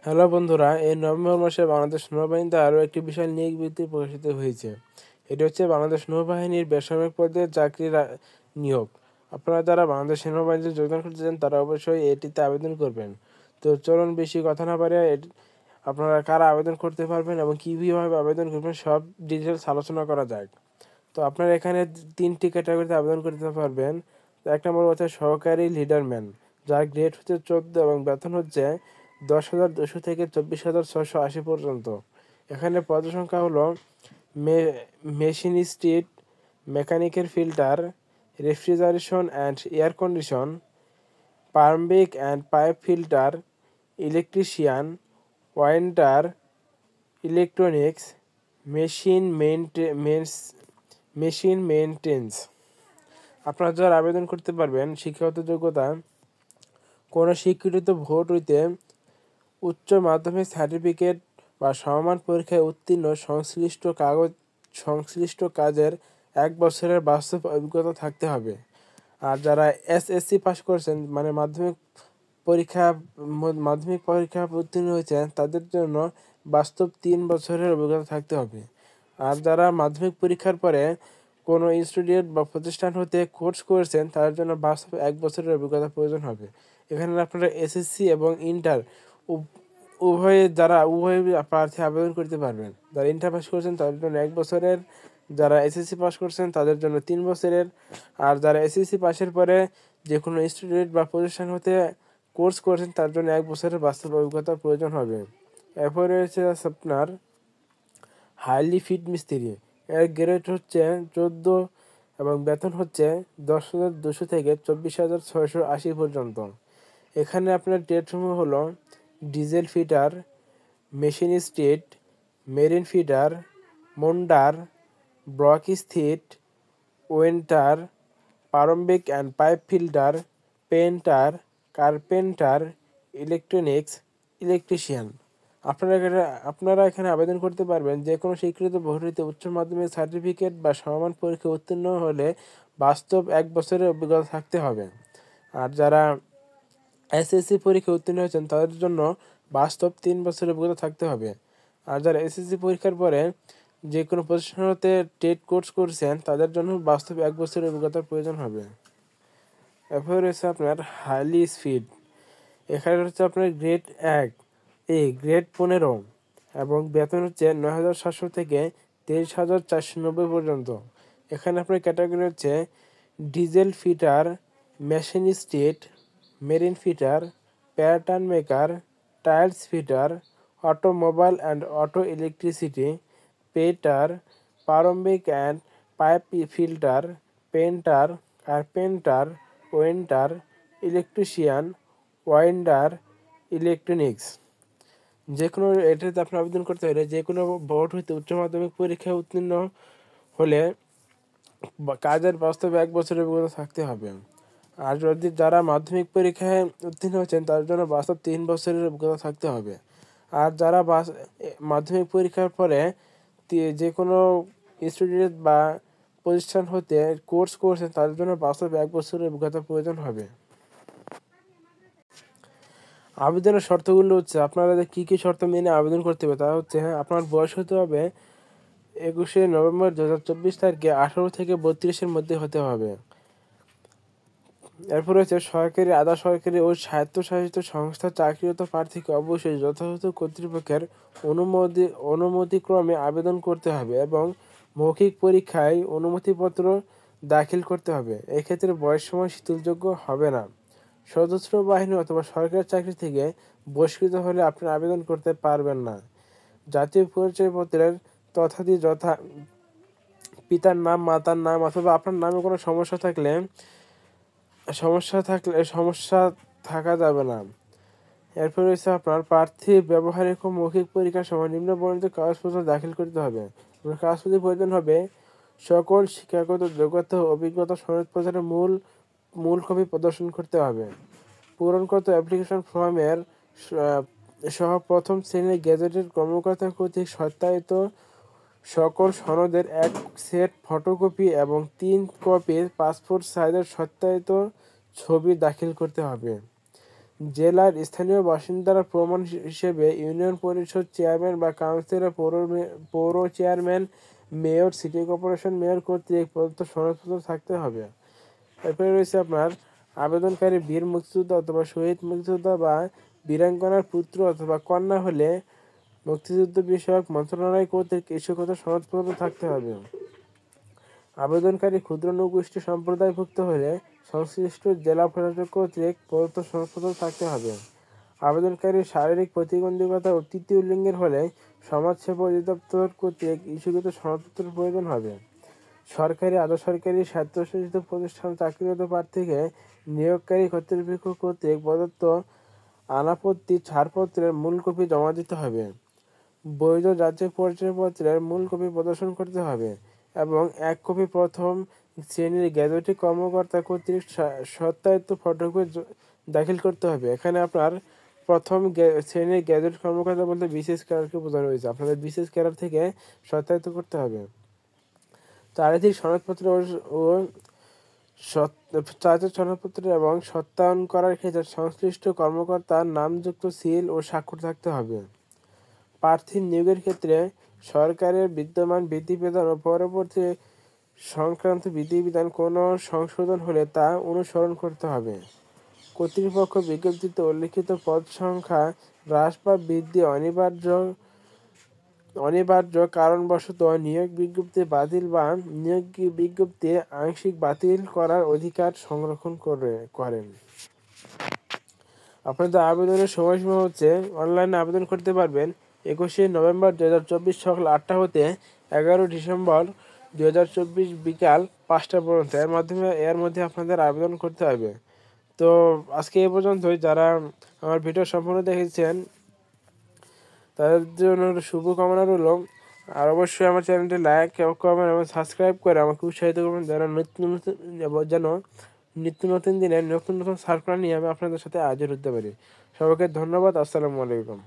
Hello বন্ধুরা, এই November মাসে বাংলাদেশ নৌবাহিনীতে আরও একটি বিশাল নিয়োগ বিজ্ঞপ্তি প্রকাশিত হয়েছে। এটি হচ্ছে বাংলাদেশ নৌবাহিনীর বেসামরিক পদে চাকরির নিয়োগ। আপনারা যারা বাংলাদেশ সেনাবাহিনীতে যোগদান করতে চান তারা অবশ্যই এটিতে আবেদন করবেন। তো চলুন বেশি কথা না পারে আপনারা কারা আবেদন করতে পারবেন এবং কীভাবে আবেদন করবেন সব ডিটেলস আলোচনা করা যাক। তো আপনারা এখানে 3টি ক্যাটাগরিতে আবেদন করতে পারবেন। এক নম্বর হচ্ছে সহকারী লিডারম্যান, যার গ্রেড হচ্ছে 14 এবং বেতন হচ্ছে 10,200 থেকে 24,680 পর্যন্ত। এখানে পদসংখ্যা হলো machinist, mechanical filter, refrigeration and air condition, plumbing and pipe filter, electrician, winder, electronics, machine maintenance. আপনারা যারা আবেদন করতে পারবেন শিক্ষাগত যোগ্যতা কোনো স্বীকৃত বোর্ড হইতে উচ্চ মাধ্যমিক সার্টিফিকেট বা সমমান পরীক্ষায় উত্তীর্ণ, সংশ্লিষ্ট কাজের 1 বছরের বাস্তব অভিজ্ঞতা থাকতে হবে। আর যারা এসএসসি পাস করছেন মানে মাধ্যমিক পরীক্ষা উত্তীর্ণ হয়েছেন তাদের জন্য বাস্তব 3 বছরের অভিজ্ঞতা থাকতে হবে। আর যারা মাধ্যমিক পরীক্ষার পরে কোনো ইনস্টিটিউট বা প্রতিষ্ঠান হতে কোর্স করেছেন তাদের জন্য বাস্তব 1 বছরের অভিজ্ঞতা প্রয়োজন হবে। এখানে আপনারা এসএসসি এবং ইন্টার উভয় প্রার্থী আবেদন করতে পারবেন। যারা ইন্টার পাস করছেন তাদের জন্য 1 বছরের, যারা এসএসসি পাস করছেন তাদের জন্য 3 বছরের, আর যারা এসএসসি পাসের পরে যে কোনো ইনস্টিটিউট বা প্রতিষ্ঠান হতে কোর্স করছেন তার জন্য 1 বছরের বাস্তব অভিজ্ঞতার প্রয়োজন হবে। এরপরে রয়েছে আপনার হাইলি ফিট মিস্ত্রি, এর গ্রেড হচ্ছে 14 এবং বেতন হচ্ছে 10,200 থেকে 24,680 পর্যন্ত। এখানে আপনার ট্রেডসমূহ হলো diesel fitter, machinist, marine fitter, moulder, blacksmith, welder, plumbing and pipe filter, painter, carpenter, electronics, electrician. আপনারা এখানে আবেদন করতে পারবেন যে কোনো স্বীকৃত বোর্ড হইতে উচ্চ মাধ্যমিক সার্টিফিকেট বা সমমান পরীক্ষা উত্তীর্ণ হলে বাস্তব 1 বছরের অভিজ্ঞতা থাকতে হবে। আর যারা এসএসসি পরীক্ষা উত্তীর্ণ হয়েছেন তাদের জন্য বাস্তব 3 বছরের অভিজ্ঞতা থাকতে হবে। আর যারা এসএসসি পরীক্ষার পরে যে কোনো প্রতিষ্ঠান হতে টেট কোর্স করছেন তাদের জন্য বাস্তব 1 বছরের অভিজ্ঞতার প্রয়োজন হবে। এরপরে রয়েছে আপনার হাইলি স্পিড, এখানে হচ্ছে আপনার গ্রেড 1 গ্রেড 15 এবং বেতন হচ্ছে 9,700 থেকে 23,490 পর্যন্ত। এখানে আপনার ক্যাটাগরি হচ্ছে diesel fitter, machinist, marine fitter, pattern maker, tiles fitter, automobile and auto electricity, পেটার, plumbing and pipe filter, painter, carpenter, welder, electrician, winder, electronics. যে কোনো এটাতে আপনি আবেদন করতে হলে যে কোনো বোর্ড হইতে উচ্চ মাধ্যমিক পরীক্ষায় উত্তীর্ণ হলে কাজের বাস্তবে 1 বছরের অভিজ্ঞতা থাকতে হবে। আর যদি যারা মাধ্যমিক পরীক্ষায় উত্তীর্ণ হয়েছেন তাদের জন্য বাস্তব 3 বছরের অভিজ্ঞতা থাকতে হবে। আর যারা মাধ্যমিক পরীক্ষার পরে যে কোনো ইনস্টিটিউট বা প্রতিষ্ঠান হতে কোর্স করছেন তাদের জন্য বাস্তব 1 বছরের অভিজ্ঞতা প্রয়োজন হবে। আবেদনের শর্তগুলো হচ্ছে আপনারা কী কী শর্ত মেনে আবেদন করতে হবে তা হচ্ছে আপনার বয়স হতে হবে 21শে নভেম্বর 2024 তারিখে 18 থেকে 32-এর মধ্যে হতে হবে। এরপর রয়েছে সরকারি, আধা সরকারি ও স্বায়ত্তশাসিত সংস্থার চাকরিরত প্রার্থীকে অবশ্যই যথাযথ কর্তৃপক্ষের অনুমতিক্রমে আবেদন করতে হবে এবং মৌখিক পরীক্ষায় অনুমতিপত্র দাখিল করতে হবে। এক্ষেত্রে বয়সসীমা শিথিলযোগ্য হবে না। সশস্ত্র বাহিনী অথবা সরকারি চাকরি থেকে বহিষ্কৃত হলে আপনি আবেদন করতে পারবেন না। জাতীয় পরিচয়পত্রের তথ্যাদি পিতার নাম, মাতার নাম অথবা আপনার নামে কোনো সমস্যা থাকা যাবে না। এরপর রয়েছে আপনার প্রার্থী ব্যবহারিক ও মৌখিক পরীক্ষার সময় নিম্নবর্ণিত কাগজপত্র দাখিল করতে হবে। কাগজপত্রের প্রয়োজন হবে সকল শিক্ষাগত যোগ্যতা ও অভিজ্ঞতা সনদপত্রের মূল কপি প্রদর্শন করতে হবে। পূরণকৃত অ্যাপ্লিকেশন ফর্মের সহ প্রথম শ্রেণীর গেজেটেড কর্মকর্তা কর্তৃক সত্যায়িত সকল সনদের 1 সেট ফটোকপি এবং 3 কপি পাসপোর্ট সাইজের সত্যায়িত ছবি দাখিল করতে হবে। জেলার স্থানীয় বাসিন্দারা প্রমাণ হিসেবে ইউনিয়ন পরিষদ চেয়ারম্যান বা কাউন্সিলর, পৌর chairman, mayor, city corporation mayor কর্তৃক প্রদত্ত সনদপত্র থাকতে হবে। এরপরে রয়েছে আপনার আবেদনকারী বীর মুক্তিযোদ্ধা অথবা শহীদ মুক্তিযোদ্ধা বা বীরাঙ্গনার পুত্র অথবা কন্যা হলে মুক্তিযুদ্ধ বিষয়ক মন্ত্রণালয় কর্তৃক ইস্যুকৃত সনদপত্র থাকতে হবে। আবেদনকারী ক্ষুদ্র নৃগোষ্ঠী সম্প্রদায়ভুক্ত হলে সংশ্লিষ্ট জেলা প্রশাসক কর্তৃক প্রদত্ত সনদপত্র থাকতে হবে। আবেদনকারী শারীরিক প্রতিবন্ধকতা ও তৃতীয় লিঙ্গের হলে সমাজসেবা অধিদপ্তর কর্তৃক ইস্যুকৃত সনদপত্রের প্রয়োজন হবে। সরকারি, আধা সরকারি, স্বায়ত্তশাসিত প্রতিষ্ঠান চাকরিরত প্রার্থীকে নিয়োগকারী কর্তৃপক্ষ কর্তৃক প্রদত্ত আনাপত্তি ছাড়পত্রের মূল কপি জমা দিতে হবে। বৈধ জাতীয় পরিচয়পত্রের মূল কপি প্রদর্শন করতে হবে এবং এক কপি প্রথম শ্রেণীর গ্যাজেটিক কর্মকর্তা কর্তৃক সত্যায়িত ফটোকপি দাখিল করতে হবে। এখানে আপনার প্রথম শ্রেণীর গ্যাজেট কর্মকর্তা বলতে বিশেষ ক্যাডারকে বোঝানো হয়েছে। আপনাদের বিশেষ ক্যাডার থেকে সত্যায়িত করতে হবে। চারিত্রিক সনদপত্র ও চারিত্রিক সনদপত্র এবং সত্যায়ন করার ক্ষেত্রে সংশ্লিষ্ট কর্মকর্তার নামযুক্ত সিল ও স্বাক্ষর থাকতে হবে। প্রার্থী নিয়োগের ক্ষেত্রে সরকারের বিদ্যমান বিধিবিধান ও পরবর্তী সংক্রান্ত বিধিবিধান কোনো সংশোধন হলে তা অনুসরণ করতে হবে। কর্তৃপক্ষ বিজ্ঞপ্তিতে উল্লিখিত পদ সংখ্যা হ্রাস বা বৃদ্ধি অনিবার্য কারণবশত নিয়োগ বিজ্ঞপ্তি বাতিল বা নিয়োগ বিজ্ঞপ্তি আংশিক বাতিল করার অধিকার সংরক্ষণ করেন। আপনাদের আবেদনের সময়সীমা হচ্ছে অনলাইনে আবেদন করতে পারবেন 21শে নভেম্বর 2024 সকাল 8টা হতে 11 ডিসেম্বর 2024 বিকাল 5টা পর্যন্ত। এর মধ্যে আপনাদের আবেদন করতে হবে। তো আজকে এই পর্যন্তই। যারা আমার ভিডিও সম্পূর্ণ দেখেছেন তাদের জন্য শুভকামনা রইল। আর অবশ্যই আমার চ্যানেলটি লাইক, কমেন্ট এবং সাবস্ক্রাইব করে আমাকে উৎসাহিত করবেন যেন নিত্য নতুন দিনে নতুন নতুন সার্কুলার নিয়ে আমি আপনাদের সাথে হাজির হতে পারি। সবাইকে ধন্যবাদ। আসসালামু আলাইকুম।